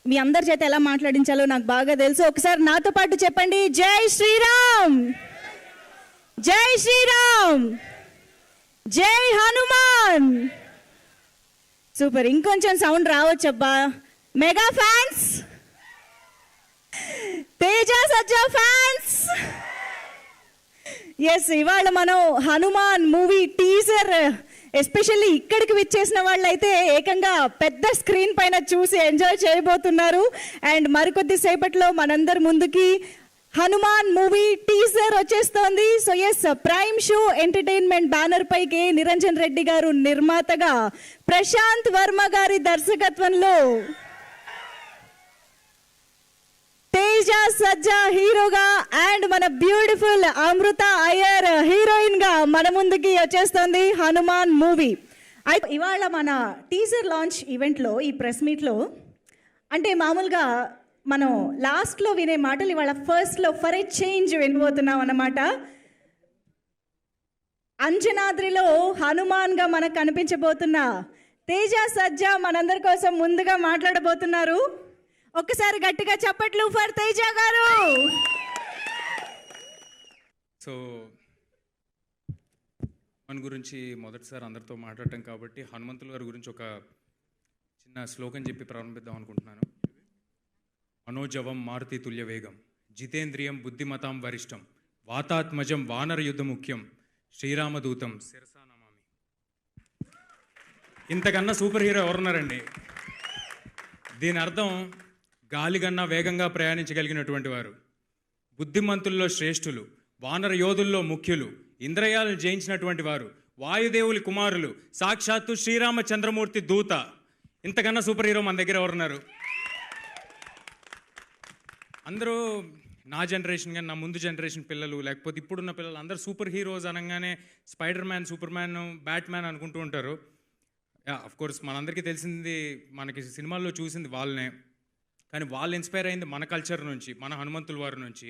మీ అందరి చేత ఎలా మాట్లాడించాలో నాకు బాగా తెలుసు. ఒకసారి నాతో పాటు చెప్పండి, జై శ్రీరామ్, జై శ్రీరామ్, జై హనుమాన్. సూపర్. ఇంకొంచెం సౌండ్ రావచ్చబ్బా. మెగా ఫ్యాన్స్, తేజ సజ్జా ఫ్యాన్స్. ఎస్, ఇవాళ మనం హనుమాన్ మూవీ టీజర్ ఎస్పెషల్లీ ఇక్కడికి విచ్చేసిన వాళ్ళు అయితే ఏకంగా పెద్ద స్క్రీన్ పైన చూసి ఎంజాయ్ చేయబోతున్నారు. అండ్ మరికొద్ది సేపట్లో మనందరి ముందుకి హనుమాన్ మూవీ టీజర్ వచ్చేస్తోంది. So yes, Prime Show Entertainment banner పైకి నిరంజన్ రెడ్డి గారు నిర్మాతగా, ప్రశాంత్ వర్మ గారి దర్శకత్వంలో తేజ సజ్జా హీరోగా అండ్ మన బ్యూటిఫుల్ అమృత అయ్యర్ హీరోయిన్ గా మన ముందుకి వచ్చేస్తుంది హనుమాన్ మూవీ. అయితే ఇవాళ మన టీజర్ లాంచ్ ఈవెంట్లో, ఈ ప్రెస్ మీట్లో అంటే మామూలుగా మనం లాస్ట్లో వినే మాటలు ఇవాళ ఫస్ట్లో ఫర్ ఏ చేంజ్ వినబోతున్నాం అన్నమాట. అంజనాద్రిలో హనుమాన్గా మనకు కనిపించబోతున్న తేజ సజ్జా మనందరి కోసం ముందుగా మాట్లాడబోతున్నారు. ఒక్కసారి గట్టిగా చప్పట్లు ఫర్ తేజ గారు. సో హనుమాన్ గురించి మొదటిసారి అందరితో మాట్లాడటం కాబట్టి హనుమంతుల వారి గురించి ఒక చిన్న శ్లోకం చెప్పి ప్రారంభిద్దాం అనుకుంటున్నాను. మనోజవం మారుతి తుల్య వేగం, జితేంద్రియం బుద్ధిమతాం వరిష్టం, వాతాత్మజం వానర యుద్ధ ముఖ్యం, శ్రీరామదూతం శిరసా నమామి. ఇంతకన్నా సూపర్ హీరో ఎవరున్నారండి? దీని అర్థం గాలిగన్నా వేగంగా ప్రయాణించగలిగినటువంటి వారు, బుద్ధిమంతుల్లో శ్రేష్ఠులు, వానర యోధుల్లో ముఖ్యులు, ఇంద్రయాలను జయించినటువంటి వారు, వాయుదేవులి కుమారులు, సాక్షాత్తు శ్రీరామచంద్రమూర్తి దూత. ఇంతకన్నా సూపర్ హీరో మన దగ్గర ఎవరున్నారు? అందరూ నా జనరేషన్ కానీ, నా ముందు జనరేషన్ పిల్లలు, లేకపోతే ఇప్పుడున్న పిల్లలు అందరూ సూపర్ హీరోస్ అనగానే spider man, super man, bat man అనుకుంటూ ఉంటారు. అఫ్ కోర్స్ మనందరికీ తెలిసింది, మనకి సినిమాల్లో చూసింది వాళ్ళనే. కానీ వాళ్ళు ఇన్స్పైర్ అయింది మన కల్చర్ నుంచి, మన హనుమంతుల వారి నుంచి.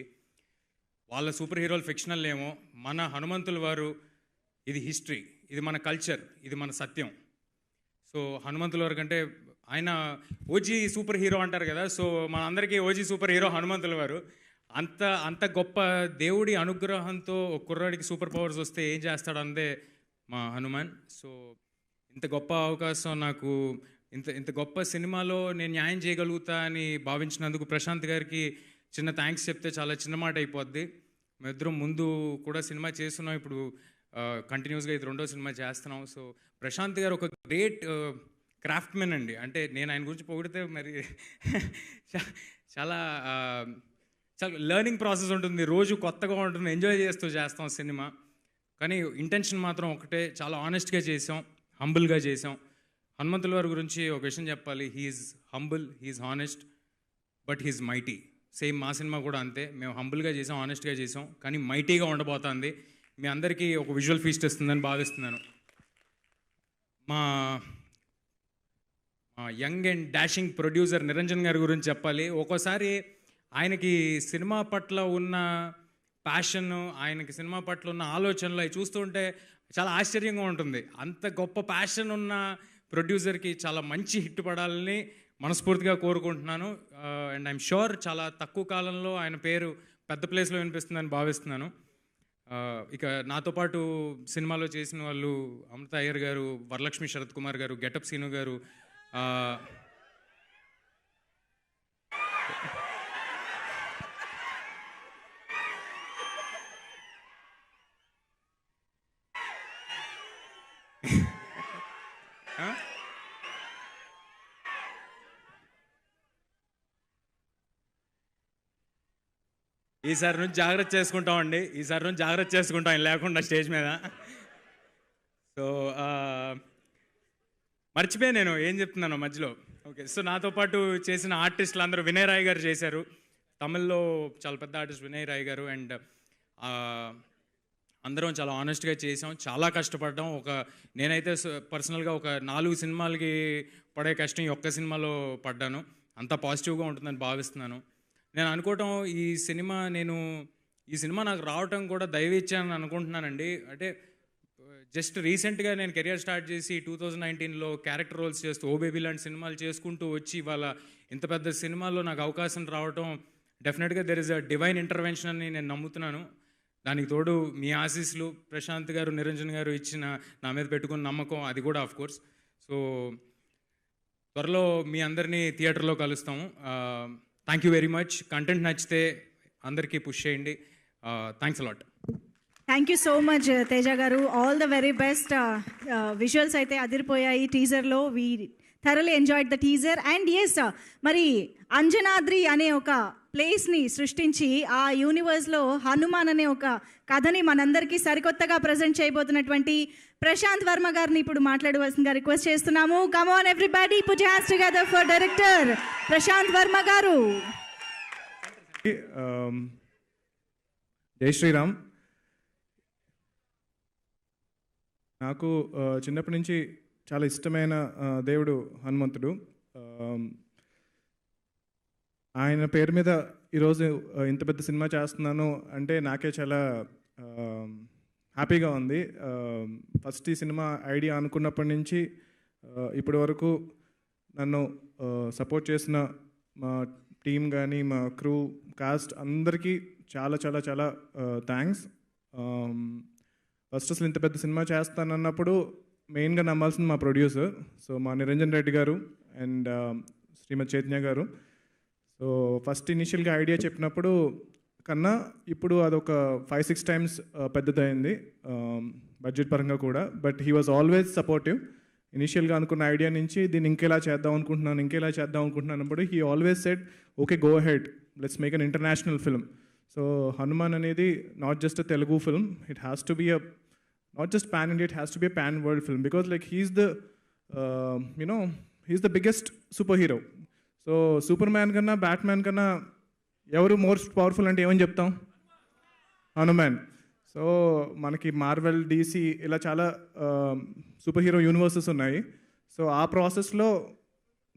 వాళ్ళ సూపర్ హీరోలు ఫిక్షనల్ ఏమో, మన హనుమంతుల వారు ఇది హిస్టరీ, ఇది మన కల్చర్, ఇది మన సత్యం. సో హనుమంతుల వారి కంటే ఆయన ఓజీ సూపర్ హీరో అంటారు కదా, సో మన అందరికీ ఓజీ సూపర్ హీరో హనుమంతుల వారు. అంత గొప్ప దేవుడి అనుగ్రహంతో ఒక కుర్రాడికి సూపర్ పవర్స్ వస్తే ఏం చేస్తాడు అందే మా హనుమాన్. సో ఇంత గొప్ప అవకాశం నాకు, ఇంత గొప్ప సినిమాలో నేను న్యాయం చేయగలుగుతా అని భావించినందుకు ప్రశాంత్ గారికి చిన్న థ్యాంక్స్ చెప్తే చాలా చిన్న మాట అయిపోద్ది. మేమిద్దరం ముందు కూడా సినిమా చేస్తున్నాం, ఇప్పుడు కంటిన్యూస్గా ఇది రెండో సినిమా చేస్తున్నాం. సో ప్రశాంత్ గారు ఒక గ్రేట్ క్రాఫ్ట్మెన్ అండి. అంటే నేను ఆయన గురించి పొగిడితే మరి చాలా లెర్నింగ్ ప్రాసెస్ ఉంటుంది, రోజు కొత్తగా ఉంటుంది, ఎంజాయ్ చేస్తూ చేస్తాం సినిమా. కానీ ఇంటెన్షన్ మాత్రం ఒకటే, చాలా ఆనెస్ట్గా చేసాం, హంబుల్గా చేసాం. హనుమంతుల వారి గురించి ఒక విషయం చెప్పాలి, he's humble, he's honest, but he's mighty. Same మా సినిమా కూడా అంతే, మేము హంబుల్గా చేసాం, ఆనెస్ట్గా చేసాం, కానీ మైటీగా ఉండబోతుంది. మీ అందరికీ ఒక విజువల్ ఫీస్ట్ ఇస్తుందని భావిస్తున్నాను. మా young and dashing producer Niranjan గారి గురించి చెప్పాలి. ఒక్కోసారి ఆయనకి సినిమా పట్ల ఉన్న ప్యాషన్, ఆయనకి సినిమా పట్ల ఉన్న ఆలోచనలు అవి చూస్తుంటే చాలా ఆశ్చర్యంగా ఉంటుంది. అంత గొప్ప ప్యాషన్ ఉన్న ప్రొడ్యూసర్కి చాలా మంచి హిట్ పడాలని మనస్ఫూర్తిగా కోరుకుంటున్నాను. అండ్ ఐఎమ్ షూర్ చాలా తక్కువ కాలంలో ఆయన పేరు పెద్ద ప్లేస్లో వినిపిస్తుందని భావిస్తున్నాను. ఇక నాతో పాటు సినిమాలో చేసిన వాళ్ళు అమృత అయ్యర్ గారు, వరలక్ష్మి శరత్ కుమార్ గారు, గెటప్ సీను గారు, ఈసారి నుంచి జాగ్రత్త చేసుకుంటామండి, ఈసారి నుంచి జాగ్రత్త చేసుకుంటాం ఆయన లేకుండా స్టేజ్ మీద. సో మర్చిపోయి నేను ఏం చెప్తున్నాను మధ్యలో. ఓకే, సో నాతో పాటు చేసిన ఆర్టిస్టులు అందరూ, వినయ్ రాయ్ గారు చేశారు, తమిళ్లో చాలా పెద్ద ఆర్టిస్ట్ వినయ్ రాయ్ గారు. అండ్ అందరం చాలా ఆనెస్ట్గా చేసాం, చాలా కష్టపడ్డాం. నేనైతే పర్సనల్గా ఒక 4 సినిమాలకి పడే కష్టం ఈ ఒక్క సినిమాలో పడ్డాను. అంత పాజిటివ్గా ఉంటుందని భావిస్తున్నాను. నేను అనుకోవటం ఈ సినిమా నాకు రావటం కూడా దైవేచ్ఛ అని అనుకుంటున్నానండి. అంటే జస్ట్ రీసెంట్గా నేను కెరియర్ స్టార్ట్ చేసి 2019లో క్యారెక్టర్ రోల్స్ చేస్తూ ఓ బేబీ లాంటి సినిమాలు చేసుకుంటూ వచ్చి ఇవాళ ఇంత పెద్ద సినిమాల్లో నాకు అవకాశం రావటం డెఫినెట్గా there is a divine intervention అని నేను నమ్ముతున్నాను. దానికి తోడు మీ ఆశీస్సులు, ప్రశాంత్ గారు, నిరంజన్ గారు ఇచ్చిన నా మీద పెట్టుకున్న నమ్మకం, అది కూడా ఆఫ్ కోర్స్. సో త్వరలో మీ అందరినీ థియేటర్లో కలుస్తాము. Thank you very much. Content నచ్చితే అందరికీ పుష్ చేయండి. Thanks a lot. Thank you so much Teja garu. All the very best. Visuals అయితే అదిరిపోయాయి టీజర్లో. We thoroughly enjoyed the teaser. And yes, మరి అంజనాద్రి అనే ఒక ప్లేస్ని సృష్టించి ఆ యూనివర్స్లో హనుమాన్ అనే ఒక కథని మనందరికీ సరికొత్తగా ప్రజెంట్ చేయబోతున్నటువంటి ప్రశాంత్ వర్మ గారిని ఇప్పుడు మాట్లాడవలసిందిగా రిక్వెస్ట్ చేస్తున్నాము. Come on everybody, put your hands together for director Prashanth Varma garu. Jai Sriram. నాకు చిన్నప్పటి నుంచి చాలా ఇష్టమైన దేవుడు హనుమంతుడు. ఆయన పేరు మీద ఈరోజు ఇంత పెద్ద సినిమా చేస్తున్నాను అంటే నాకే చాలా హ్యాపీగా ఉంది. ఫస్ట్ ఈ సినిమా ఐడియా అనుకున్నప్పటి నుంచి ఇప్పటి వరకు నన్ను సపోర్ట్ చేసిన మా టీం కానీ, మా క్రూ, కాస్ట్ అందరికీ చాలా చాలా చాలా థ్యాంక్స్. ఫస్ట్ అసలు ఇంత పెద్ద సినిమా చేస్తానన్నప్పుడు మెయిన్గా నమ్మాల్సింది మా ప్రొడ్యూసర్, సో మా నిరంజన్ రెడ్డి గారు అండ్ శ్రీమతి చైతన్య గారు. సో ఫస్ట్ ఇనిషియల్గా ఐడియా చెప్పినప్పుడు కన్నా ఇప్పుడు అదొక 5-6 టైమ్స్ పెద్దదైంది బడ్జెట్ పరంగా కూడా. But he was always supportive. ఇనిషియల్గా అనుకున్న ఐడియా నుంచి దీన్ని ఇంకెలా చేద్దాం అనుకుంటున్నాను అన్నప్పుడు he always said okay, go ahead, let's make an international film. So Hanuman అనేది not just a Telugu film, it has to be a not just pan India, it has to be a pan world film, because like he's the biggest superhero. So Superman kanna, Batman kanna evaru more powerful ante em cheptam? Hanuman. So manaki Marvel, DC ila chaala superhero universes unnayi. So aa process lo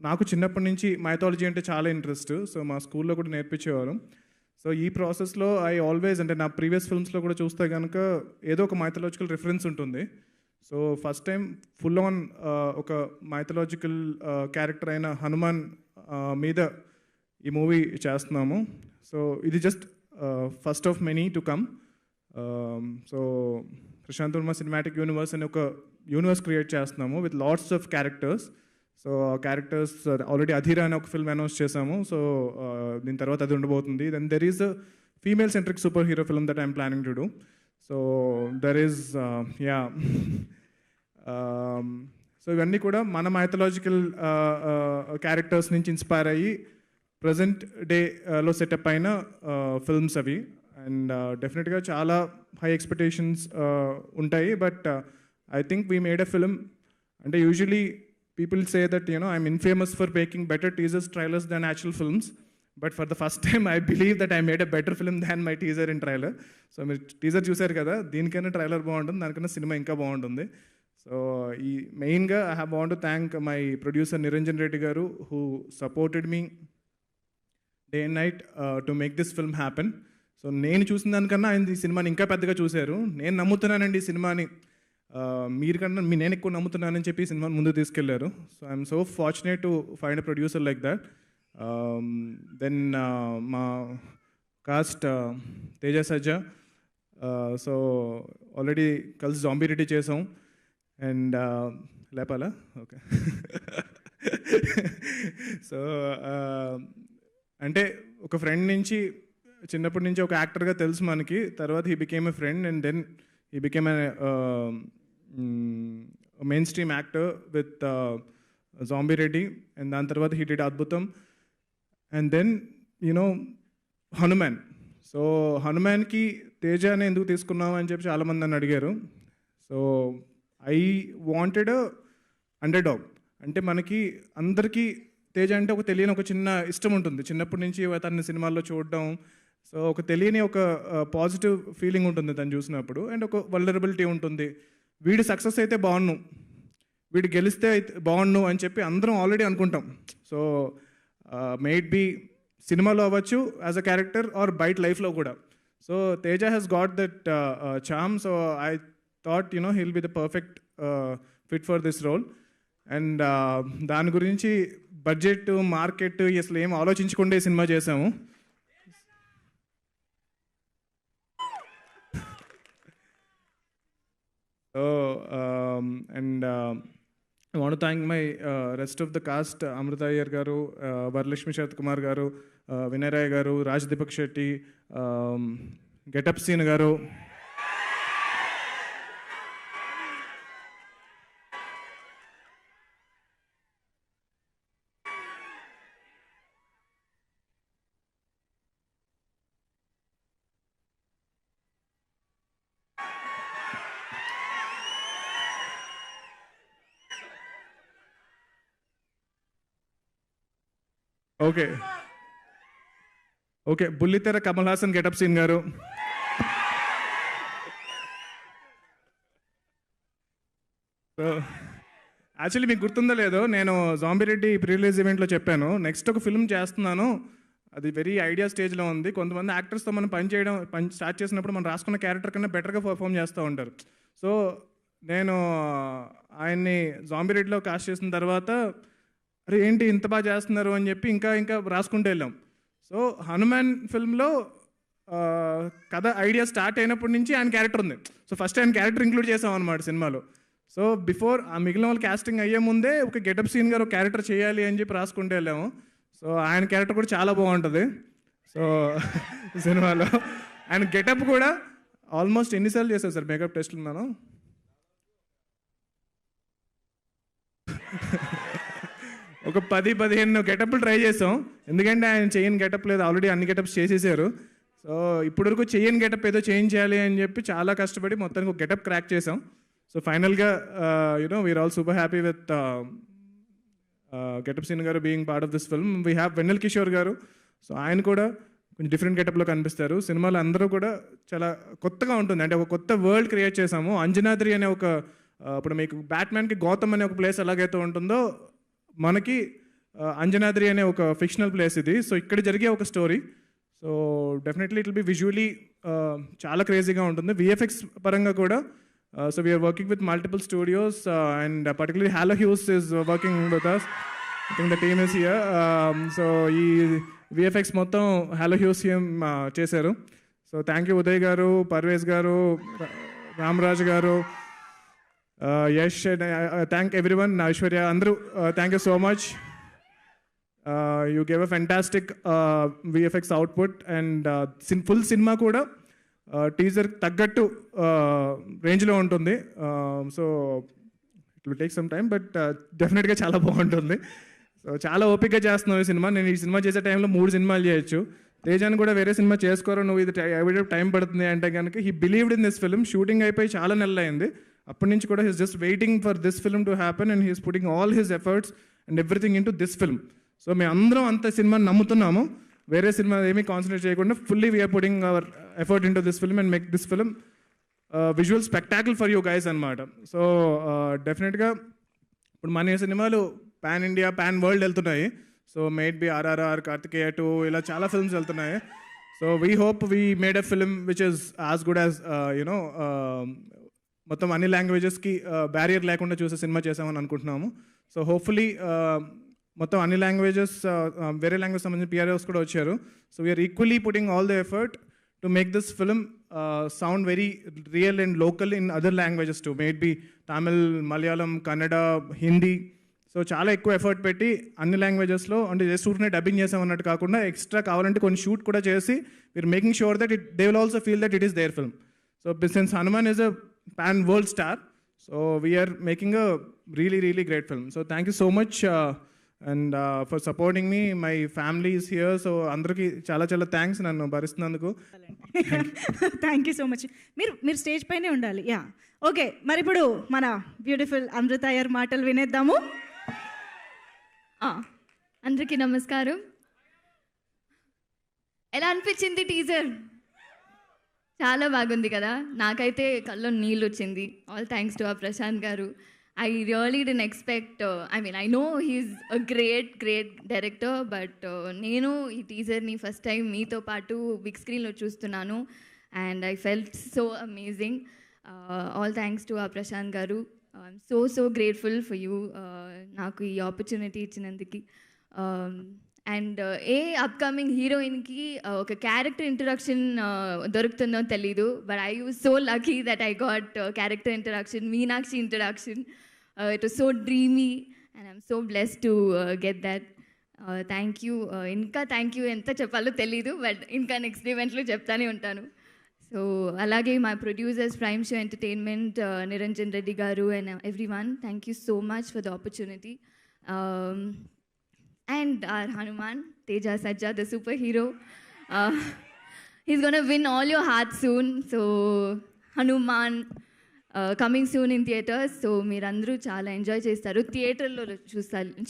నాకు చిన్నప్పటి నుంచి mythology అంటే చాలా interest. So మా స్కూల్లో కూడా నేర్పించేవారు. So ఈ ప్రాసెస్లో ఐ ఆల్వేస్, అంటే నా ప్రీవియస్ ఫిల్మ్స్లో కూడా చూస్తే కనుక ఏదో ఒక మైథలాజికల్ రిఫరెన్స్ ఉంటుంది. So first time full on ఒక మైథలాజికల్ క్యారెక్టర్ అయిన హనుమాన్ మీద ఈ మూవీ చేస్తున్నాము. సో ఇది just first of many to come. So Prashanth Varma cinematic universe అని ఒక యూనివర్స్ క్రియేట్ చేస్తున్నాము with lots of characters. So characters already Adhira అనే ఒక ఫిల్మ్ అనౌన్స్ చేసాము. సో దీని తర్వాత అది ఉండబోతుంది. Then there is a female centric super hero film that I'm planning to do. So there is so ఇవన్నీ కూడా మన మైథలాజికల్ క్యారెక్టర్స్ నుంచి ఇన్స్పైర్ అయ్యి ప్రజెంట్ డేలో సెటప్ అయిన ఫిల్మ్స్ అవి. అండ్ డెఫినెట్గా చాలా హై ఎక్స్పెక్టేషన్స్ ఉంటాయి. But I think we made a film. అంటే usually people say that, I'm infamous for making better teasers, trailers than actual films. But for the first time, I believe that I made a better film than my teaser and trailer. So, మీరు teaser చూసారు కదా, దీనికైనా trailer బాగుంటుంది, దానికన్నా cinema ఇంకా బాగుంటుంది. So ఈ మెయిన్గా I have want to thank my producer Niranjan Reddy garu, who supported me day and night to make this film happen. So నేను చూసిన దానికన్నా ఆయన ఈ సినిమాని ఇంకా పెద్దగా చూశారు. నేను నమ్ముతున్నానండి ఈ సినిమాని, మీరుకన్నా నేను ఎక్కువ నమ్ముతున్నానని చెప్పి సినిమాని ముందుకు తీసుకెళ్లారు. So I'm so fortunate to find a producer like that. Then మా cast Teja Sajja. So already కలిసి జాంబీ రెడ్డి చేసాం. అండ్ లేపాలా? ఓకే. సో అంటే ఒక ఫ్రెండ్ నుంచి, చిన్నప్పటి నుంచి ఒక యాక్టర్గా తెలుసు మనకి. తర్వాత he became a friend and then he became a mainstream actor with zombie Reddy. And దాని తర్వాత he did Adbhutham. And then Hanuman. So హనుమాన్కి తేజాని ఎందుకు తీసుకున్నావు అని చెప్పి చాలామంది నన్ను అడిగారు. So I wanted underdog. అంటే మనకి అందరికీ తేజ అంటే ఒక తెలియని ఒక చిన్న ఇష్టం ఉంటుంది, చిన్నప్పటి నుంచి తన సినిమాల్లో చూడడం. సో ఒక తెలియని ఒక పాజిటివ్ ఫీలింగ్ ఉంటుంది తను చూసినప్పుడు. అండ్ ఒక వల్నరబిలిటీ ఉంటుంది. వీడు సక్సెస్ అయితే బాగున్నావు, వీడు గెలిస్తే బాగున్నావు అని చెప్పి అందరం ఆల్రెడీ అనుకుంటాం. సో మేట్ బీ సినిమాలో అవ్వచ్చు యాజ్ అ క్యారెక్టర్ ఆర్ బయట లైఫ్లో కూడా. So Teja has got that charm. So I thought he'll be the perfect fit for this role. And దాని గురించి బడ్జెట్, మార్కెట్ అసలు ఏం ఆలోచించకుండా ఈ సినిమా చేసాము. So and I want to thank my rest of the cast, Amrita Iyer garu, Varalakshmi Sharat Kumar garu, Vinay Rai garu, Raj Deepak Shetty, Get Up Scene garu. Okay బుల్లితెర Kamal Haasan getup Seenu గారు, so actually మీకు గుర్తుందో లేదో, నేను Zombie Reddy pre release ఈవెంట్లో చెప్పాను next ఒక film చేస్తున్నాను, అది వెరీ ఐడియా స్టేజ్లో ఉంది. కొంతమంది యాక్టర్స్తో మనం పని స్టార్ట్ చేసినప్పుడు మనం రాసుకున్న క్యారెక్టర్ కన్నా బెటర్గా పర్ఫామ్ చేస్తూ ఉంటారు. సో నేను ఆయన్ని జాంబిరెడ్డిలో కాస్ట్ చేసిన తర్వాత అరే ఏంటి ఇంత బాగా చేస్తున్నారు అని చెప్పి ఇంకా రాసుకుంటూ వెళ్ళాం. సో హనుమాన్ ఫిల్మ్లో కథ ఐడియా స్టార్ట్ అయినప్పటి నుంచి ఆయన క్యారెక్టర్ ఉంది. సో ఫస్ట్ ఆయన క్యారెక్టర్ ఇంక్లూడ్ చేసాం అనమాట సినిమాలో. సో బిఫోర్ ఆ మిగిలిన వాళ్ళు క్యాస్టింగ్ అయ్యే ముందే ఒక గెటప్ సీన్ గారు ఒక క్యారెక్టర్ చేయాలి అని చెప్పి రాసుకుంటూ వెళ్ళాము. సో ఆయన క్యారెక్టర్ కూడా చాలా బాగుంటుంది. సో సినిమాలో ఆయన గెటప్ కూడా ఆల్మోస్ట్ ఎన్నిసార్లు చేశారు సార్ మేకప్ టెస్ట్లు మనం? ఒక 10-15 గెటప్లు ట్రై చేసాం, ఎందుకంటే ఆయన చేయని గెటప్ లేదు, ఆల్రెడీ అన్ని గెటప్స్ చేసేసారు. సో ఇప్పటివరకు చేయని గెటప్ ఏదో చేయించాలి అని చెప్పి చాలా కష్టపడి మొత్తానికి ఒక గెటప్ క్రాక్ చేసాం. సో ఫైనల్గా we're all super happy with Getup Seenu garu being part of this film. We have Vennela Kishore garu, so ఆయన కూడా కొంచెం డిఫరెంట్ గెటప్లో కనిపిస్తారు. సినిమాలో అందరూ కూడా చాలా కొత్తగా ఉంటుంది, అంటే ఒక కొత్త వరల్డ్ క్రియేట్ చేసాము. అంజనాద్రి అనే ఒక ఇప్పుడు మీకు బ్యాట్మ్యాన్కి గౌతమ్ అనే ఒక ప్లేస్ ఎలాగైతే ఉంటుందో మనకి అంజనాద్రి అనే ఒక ఫిక్షనల్ ప్లేస్ ఇది. సో ఇక్కడ జరిగే ఒక story. So definitely it will be visually చాలా క్రేజీగా ఉంటుంది. విఎఫ్ఎక్స్ పరంగా కూడా so we're working with multiple studios and particularly halo hues is working with us. I think the team is here. So ఈ విఎఫ్ఎక్స్ మొత్తం హ్యాలో హ్యూస్ చేశారు. So thank you Uday garu, Parvez గారు, రామరాజ్ గారు, యష్, థ్యాంక్ ఎవ్రీవన్, ఐశ్వర్య, అందరూ thank you so much. You gave a fantastic VFX output and full cinema కూడా teaser తగ్గట్టు రేంజ్లో ఉంటుంది. So it will take some time but డెఫినెట్గా చాలా బాగుంటుంది. సో చాలా ఓపికగా చేస్తున్నావు ఈ సినిమా. నేను ఈ సినిమా చేసే టైంలో 3 సినిమాలు చేయొచ్చు. తేజాన్ని కూడా వేరే సినిమా చేసుకోరు, నువ్వు ఇది ఎవరి టైం పడుతుంది అంటే కనుక he believed in this film. Shooting అయిపోయి చాలా నెలలు అయింది, అప్పటి నుంచి కూడా he's just waiting for this film to happen and he's putting all his efforts and everything in to this film. So మేము అందరం అంత సినిమాని నమ్ముతున్నాము, వేరే సినిమా ఏమీ కాన్సన్ట్రేట్ చేయకుండా fully we're putting our effort in to this film and make this film visual spectacle for you guys అనమాట. So డెఫినెట్గా ఇప్పుడు మన సినిమాలు పాన్ ఇండియా, పాన్ వరల్డ్ వెళ్తున్నాయి. So maybe RRR, Karthikeya 2, ఇలా చాలా ఫిల్మ్స్ వెళ్తున్నాయి. So we hope we made a film which is as good as మొత్తం అన్ని లాంగ్వేజెస్కి బ్యారియర్ లేకుండా చూసే సినిమా చేసామని అనుకుంటున్నాము. సో హోప్ఫుల్లీ మొత్తం అన్ని లాంగ్వేజెస్, వేరే లాంగ్వేజ్ సంబంధించిన పిఆర్ఓస్ కూడా వచ్చారు. So we're equally putting all the effort to make this film sound very real and local in other languages to maybe Tamil, Malayalam, Kannada, Hindi. So చాలా ఎక్కువ ఎఫర్ట్ పెట్టి అన్ని లాంగ్వేజెస్లో, అంటే జస్ట్ ఊరినే డబ్బింగ్ చేసామన్నట్టు కాకుండా ఎక్స్ట్రా కావాలంటే కొన్ని షూట్ కూడా చేసి we're making sure that they will also feel that it is their film. So since Hanuman is a pan world star, so we are making a really great film. So thank you so much and for supporting me. My family is here, so andarki చాలా thanks nannu bharistunnanduku. Thank you so much. మీరు stage పైనే ఉండాలి. Yeah okay, మరి ఇప్పుడు మన beautiful అమృత అయ్యర్ మాటలు వినేద్దాము. అందరికీ నమస్కారం. ఎలా అనిపించింది టీజర్? చాలా బాగుంది కదా, నాకైతే కళ్ళలో నీళ్ళు వచ్చింది. All thanks to Prashanth garu. I really didn't expect, I know he's a great director, but నేను ఈ టీజర్ని ఫస్ట్ టైం మీతో పాటు బిగ్ స్క్రీన్లో చూస్తున్నాను and I felt so amazing. All thanks to Prashanth garu. I'm so grateful for you నాకు ఈ ఆపర్చునిటీ ఇచ్చినందుకు. And A upcoming హీరోయిన్కి ఒక క్యారెక్టర్ ఇంట్రడక్షన్ దొరుకుతుందో తెలీదు, but I was so lucky that I got character introduction, Meenakshi introduction. It was so dreamy and I'm so blessed to get that. Thank you. ఇంకా thank you ఎంత చెప్పాలో తెలీదు, but ఇంకా next ఈవెంట్లో చెప్తానే ఉంటాను. సో అలాగే మా producers Prime Show Entertainment, Niranjan Reddy garu and everyone, thank you so much for the opportunity. And our Hanuman, Teja Sajja, the superhero. He's going to win all your hearts soon. So, Hanuman, coming soon in theatres. So, meerandru chala enjoy chestaru. Theatre lo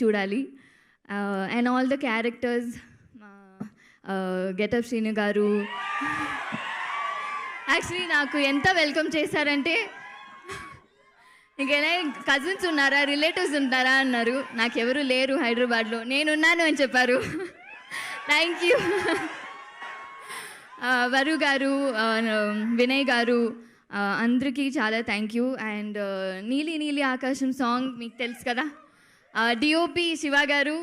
chudali. And all the characters, Get Up Shrinu garu. Actually, నాకు ఎంత welcome చేశారంటే, ఇంకేనా cousins ఉన్నారా, relatives ఉన్నారా అన్నారు. నాకెవరు లేరు హైదరాబాద్లో, నేనున్నాను అని చెప్పారు. Thank you. వరు గారు, వినయ్ గారు, అందరికీ చాలా థ్యాంక్ యూ. అండ్ నీలి నీలి ఆకాశం సాంగ్ మీకు తెలుసు కదా. DOP Siva garu,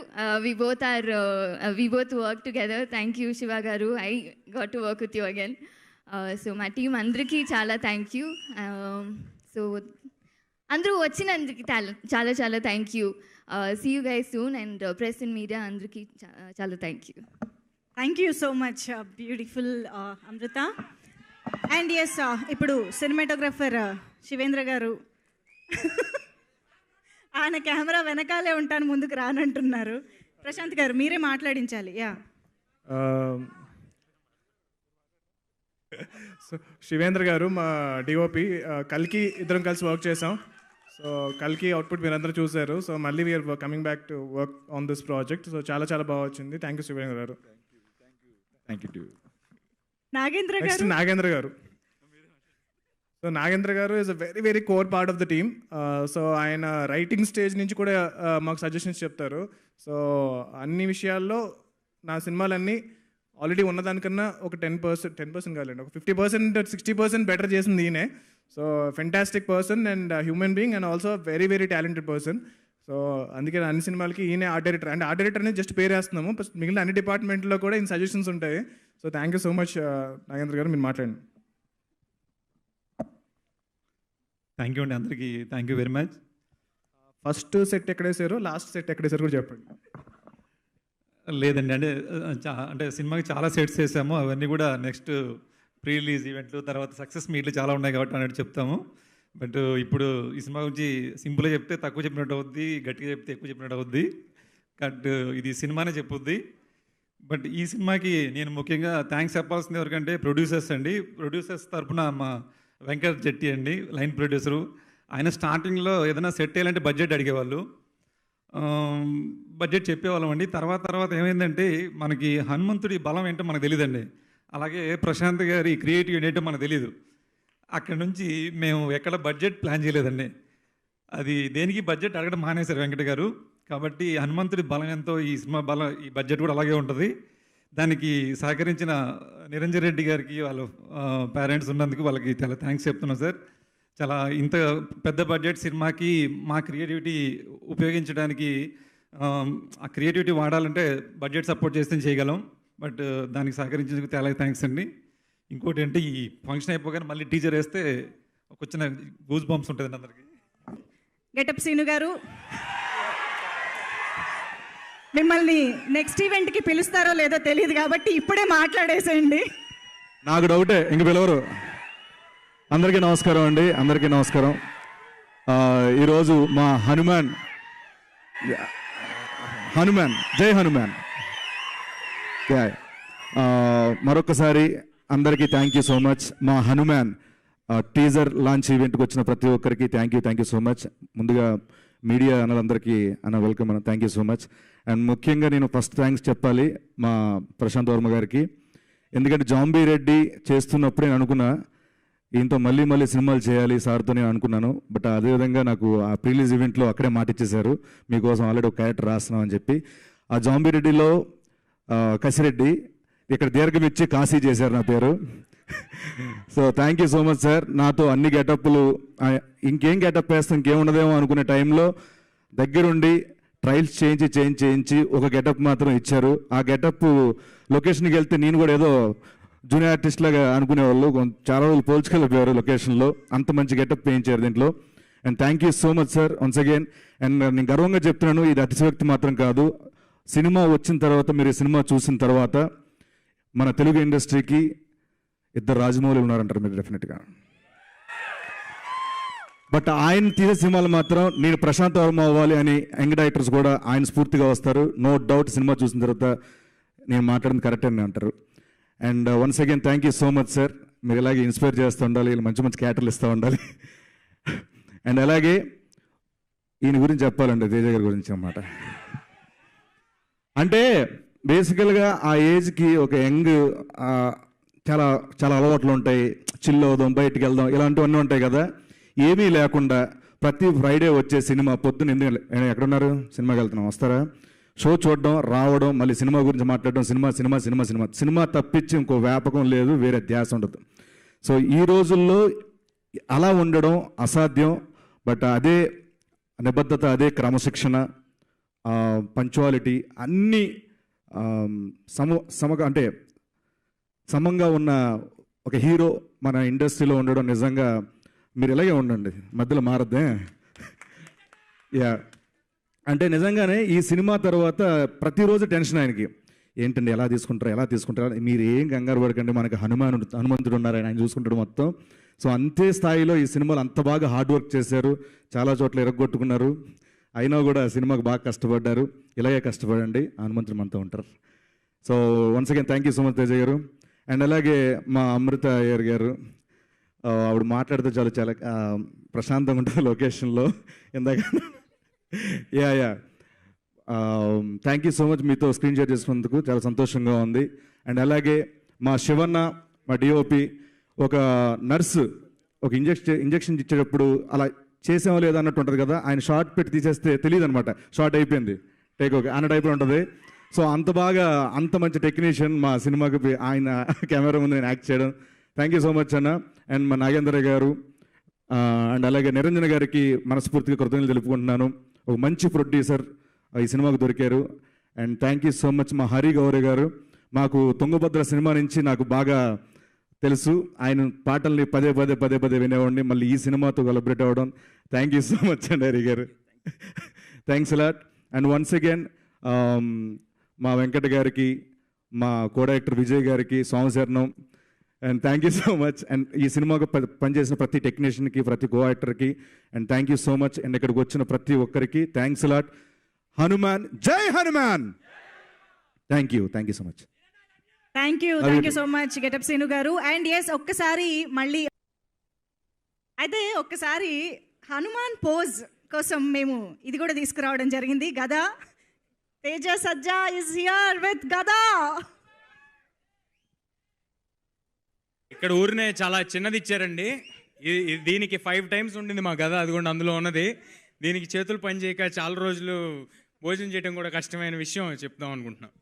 we both work together. Thank you Siva garu, I got to work with you again. So మా టీం అందరికీ చాలా థ్యాంక్ యూ. సో అందరూ వచ్చినందుకు చాలా చాలా thank you. See you guys soon. And press and media అందరికీ చాలా thank you. Thank you so much, beautiful Amrita. And yes, ఇప్పుడు సినిమాటోగ్రఫర్ శివేంద్ర గారు ఆయన కెమెరా వెనకాలే ఉంటాను, ముందుకు రానంటున్నారు. ప్రశాంత్ గారు మీరే మాట్లాడించాలి. యా, సో శివేంద్ర గారు మా డిఓపి, కల్కి ఇద్దరం కలిసి వర్క్ చేసాం. సో కల్కి అవుట్పుట్ మీరు అందరూ చూశారు. సో మళ్ళీ we're coming back to work on this project. So చాలా చాలా బాగా వచ్చింది. థ్యాంక్ యూ శివేంద్ర గారు. Thank you. నాగేంద్ర నెక్స్ట్ గారు. నాగేంద్ర గారు. సో నాగేంద్ర గారు is a very very core part of the team. So ఆయన రైటింగ్ స్టేజ్ నుంచి కూడా మాకు సజెషన్స్ చెప్తారు. సో అన్ని విషయాల్లో నా సినిమాలన్నీ ఆల్రెడీ ఉన్నదానికన్నా ఒక 10% కాదండి, ఒక 50%, 60% బెటర్ చేసింది ఈయనే. So fantastic person and human being and also very very talented person. So అందుకే అన్ని సినిమాలకి ఈయనే art director. And art director అనేది జస్ట్ పేరేస్తున్నాము, మిగిలిన అన్ని డిపార్ట్మెంట్లో కూడా ఈయన సజెషన్స్ ఉంటాయి. So thank you so much Nagendra garu, మీరు మాట్లాడండి. థ్యాంక్ యూ అండి అందరికీ. Thank you very much. First set ఎక్కడేసారు, లాస్ట్ సెట్ ఎక్కడేసారు కూడా చెప్పండి. లేదండి, అంటే సినిమాకి చాలా సెట్స్ వేసాము. అవన్నీ కూడా నెక్స్ట్ ప్రీ రిలీజ్ ఈవెంట్లు, తర్వాత సక్సెస్ మీట్లు చాలా ఉన్నాయి కాబట్టి అన్నట్టు చెప్తాము. బట్ ఇప్పుడు ఈ సినిమా గురించి సింపుల్గా చెప్తే తక్కువ చెప్పినట్టు అవుద్ది, గట్టిగా చెప్తే ఎక్కువ చెప్పినట్టు అవుద్ది. బట్ ఇది సినిమానే చెప్పుద్ది. బట్ ఈ సినిమాకి నేను ముఖ్యంగా థ్యాంక్స్ చెప్పాల్సింది ఎవరికంటే ప్రొడ్యూసర్స్ అండి. ప్రొడ్యూసర్స్ తరఫున మా వెంకట్ జెట్టి అండి, లైన్ ప్రొడ్యూసరు. ఆయన స్టార్టింగ్లో ఏదైనా సెట్ చేయాలంటే బడ్జెట్ అడిగేవాళ్ళు, బడ్జెట్ చెప్పేవాళ్ళం అండి. తర్వాత ఏమైందంటే మనకి హనుమంతుడి బలం ఏంటో మనకు తెలియదండి, అలాగే ప్రశాంత్ గారి క్రియేటివ్ ఏంటో మనకు తెలియదు. అక్కడ నుంచి మేము ఎక్కడ బడ్జెట్ ప్లాన్ చేయలేదండి. అది దేనికి బడ్జెట్ అడగడం మానేశారు వెంకట గారు. కాబట్టి హనుమంతుడి బలం ఎంతో ఈ సినిమా బలం, ఈ బడ్జెట్ కూడా అలాగే ఉంటుంది. దానికి సహకరించిన నిరంజన్ రెడ్డి గారికి, వాళ్ళ పేరెంట్స్ ఉన్నందుకు వాళ్ళకి చాలా థ్యాంక్స్ చెప్తున్నాను సార్. చాలా ఇంత పెద్ద బడ్జెట్ సినిమాకి మా క్రియేటివిటీ ఉపయోగించడానికి, ఆ క్రియేటివిటీ వాడాలంటే బడ్జెట్ సపోర్ట్ చేస్తే చేయగలం. బట్ దానికి సహకరించేందుకు చాలా థ్యాంక్స్ అండి. ఇంకోటి అంటే ఈ ఫంక్షన్ అయిపోగానే మళ్ళీ టీచర్ వేస్తే ఒక చిన్న గూస్ బంప్స్ ఉంటుంది అందరికి. గెటప్ సీను గారు, మిమ్మల్ని నెక్స్ట్ ఈవెంట్కి పిలుస్తారో లేదో తెలియదు కాబట్టి ఇప్పుడే మాట్లాడేసేయండి. నాకు డౌటే, ఇంక పిలవరు. అందరికీ నమస్కారం అండి, అందరికీ నమస్కారం. ఈరోజు మా హనుమాన్ జై హనుమాన్. మరొకసారి అందరికీ థ్యాంక్ యూ సో మచ్. మా హనుమాన్ టీజర్ లాంచ్ ఈవెంట్కి వచ్చిన ప్రతి ఒక్కరికి థ్యాంక్ యూ సో మచ్. ముందుగా మీడియా అన్నలందరికీ వెల్కమ్ అన్న, thank you so much. And ముఖ్యంగా నేను ఫస్ట్ థ్యాంక్స్ చెప్పాలి మా ప్రశాంత్ వర్మ గారికి. ఎందుకంటే జాంబీ రెడ్డి చేస్తున్నప్పుడు నేను అనుకున్నా ఈయనతో మళ్ళీ సినిమాలు చేయాలి సార్తో నేను అనుకున్నాను. బట్ అదేవిధంగా నాకు ఆ ప్రీలీజ్ ఈవెంట్లో అక్కడే మాట ఇచ్చేశారు, మీకోసం ఆల్రెడీ ఒక క్యారెక్టర్ రాస్తున్నాం అని చెప్పి. ఆ జాంబీ రెడ్డిలో కసిరెడ్డి, ఇక్కడ దీర్ఘం ఇచ్చి కాశీ చేశారు నా పేరు. So thank you so much sir. నాతో అన్ని గెటప్లు ఇంకేం గెటప్ వేస్తాం ఇంకేమున్నదేమో అనుకునే టైంలో దగ్గరుండి ట్రయల్స్ చేయించి ఒక గెటప్ మాత్రం ఇచ్చారు. ఆ గెటప్ లొకేషన్కి వెళ్తే నేను కూడా ఏదో జూనియర్ ఆర్టిస్ట్ లాగా అనుకునేవాళ్ళు, చాలా రోజులు పోల్చుకెళ్ళిపోయారు లొకేషన్లో. అంత మంచి గెటప్ వేయించారు దీంట్లో. And thank you so much sir once again. And నేను గర్వంగా చెప్తున్నాను, ఇది అతిశయోక్తి మాత్రం కాదు. సినిమా వచ్చిన తర్వాత, మీరు ఈ సినిమా చూసిన తర్వాత మన తెలుగు ఇండస్ట్రీకి 2 రాజమౌళులు ఉన్నారంటారు మీరు డెఫినెట్గా. బట్ ఆయన తీసే సినిమాలు మాత్రం నేను ప్రశాంత్ వర్మ అవ్వాలి అని యంగ్ డైరెక్టర్స్ కూడా ఆయన స్ఫూర్తిగా వస్తారు. నో డౌట్ సినిమా చూసిన తర్వాత నేను మాట్లాడింది కరెక్ట్ అని అంటారు. And once again thank you so much sir. మీరు ఇలాగే ఇన్స్పైర్ చేస్తూ ఉండాలి, మంచి మంచి క్యారెక్టర్లు ఇస్తూ ఉండాలి. అండ్ అలాగే ఈయన గురించి చెప్పాలండి, తేజ గారి గురించి అన్నమాట. అంటే బేసికల్గా ఆ ఏజ్కి ఒక యంగ్ చాలా చాలా అలవాట్లు ఉంటాయి, చిల్ అవుదాం, బయటికి వెళ్దాం, ఇలాంటివన్నీ ఉంటాయి కదా. ఏమీ లేకుండా ప్రతి ఫ్రైడే వచ్చే సినిమా పొద్దున్న ఎక్కడున్నారు, సినిమాకి వెళ్తున్నాం, వస్తారా, షో చూడడం, రావడం, మళ్ళీ సినిమా గురించి మాట్లాడడం, సినిమా తప్పించి ఇంకో వ్యాపకం లేదు, వేరే ధ్యాస ఉండదు. సో ఈ రోజుల్లో అలా ఉండడం అసాధ్యం. బట్ అదే నిబద్ధత, అదే క్రమశిక్షణ, పంచువాలిటీ అన్నీ అంటే సమంగా ఉన్న ఒక హీరో మన ఇండస్ట్రీలో ఉండడం నిజంగా మీరు ఇలాగే ఉండండి, మధ్యలో మారద్దే. యా, అంటే నిజంగానే ఈ సినిమా తర్వాత ప్రతిరోజు టెన్షన్ ఆయనకి, ఏంటండి ఎలా తీసుకుంటారా, మీరు ఏం కంగారు పడకండి, మనకి హనుమంతుడు ఉన్నారు, ఆయన చూసుకుంటాడు మొత్తం. సో అంతే స్థాయిలో ఈ సినిమాలు అంత బాగా హార్డ్ వర్క్ చేశారు, చాలా చోట్ల ఎరగొట్టుకున్నారు. అయినా కూడా సినిమాకి బాగా కష్టపడ్డారు. ఇలాగే కష్టపడండి, హనుమంతుడు మనతో ఉంటారు. So once again thank you so much Teja గారు. అండ్ అలాగే మా అమృత అయ్యర్ గారు, ఆవిడ మాట్లాడితే చాలా ప్రశాంతంగా ఉంటుంది లొకేషన్లో ఇందాక. Yeah thank you so much, మీతో స్క్రీన్ షేర్ చేసుకున్నందుకు చాలా సంతోషంగా ఉంది. అండ్ అలాగే మా శివన్న, మా డిఓపి, ఒక నర్సు ఒక ఇంజెక్షన్ ఇచ్చేటప్పుడు అలా చేసామో లేదా అన్నట్టు ఉంటుంది కదా, ఆయన షార్ట్ పెట్టి తీసేస్తే తెలియదు అనమాట, షార్ట్ అయిపోయింది, టేక్ ఓకే అన్న టైప్లో ఉంటుంది. సో అంత బాగా అంత మంచి టెక్నీషియన్ మా సినిమాకి ఆయన కెమెరా ముందు నేను యాక్ట్ చేయడం. థ్యాంక్ యూ సో మచ్ అన్న. అండ్ మా నాగేంద్ర గారు అండ్ అలాగే నిరంజన్ గారికి మనస్ఫూర్తిగా కృతజ్ఞతలు తెలుపుకుంటున్నాను. ఒక మంచి ప్రొడ్యూసర్ ఈ సినిమాకు దొరికారు. And thank you so much మా హరి గౌరీ గారు. మాకు తుంగభద్ర సినిమా నుంచి నాకు బాగా తెలుసు, ఆయన పాటల్ని పదే వినేవాడిని, మళ్ళీ ఈ సినిమాతో కొలబరేట్ అవ్వడం. థ్యాంక్ యూ సో మచ్ అండి Hari garu, thanks a lot. And once again మా వెంకట గారికి, మా కో డైరెక్టర్ విజయ్ గారికి, సోమశరణం, and thank you so much. And ఈ సినిమాకు పనిచేసిన ప్రతి టెక్నీషియన్కి, ప్రతి కో యాక్టర్కి and thank you so much. And ఇక్కడికి వచ్చిన ప్రతి ఒక్కరికి thanks a lot. Hanuman, Jai Hanuman. Thank you so much. Thank you so much getup Seenu garu. And yes, ఒక్కసారి హనుమాన్ పోజ్ కోసం మేము ఇది కూడా తీసుకురావడం జరిగింది. గదా, తేజ సజ్జా ఇస్ హియర్ విత్ గదా. ఇక్కడ ఊరినే చాలా చిన్నది ఇచ్చారండి, దీనికి 5 times ఉండింది మా గద, అది కూడా అందులో ఉన్నది. దీనికి చేతులు పని చేయక చాలా రోజులు భోజనం చేయడం కూడా కష్టమైన విషయం చెప్దాం అనుకుంటున్నాం.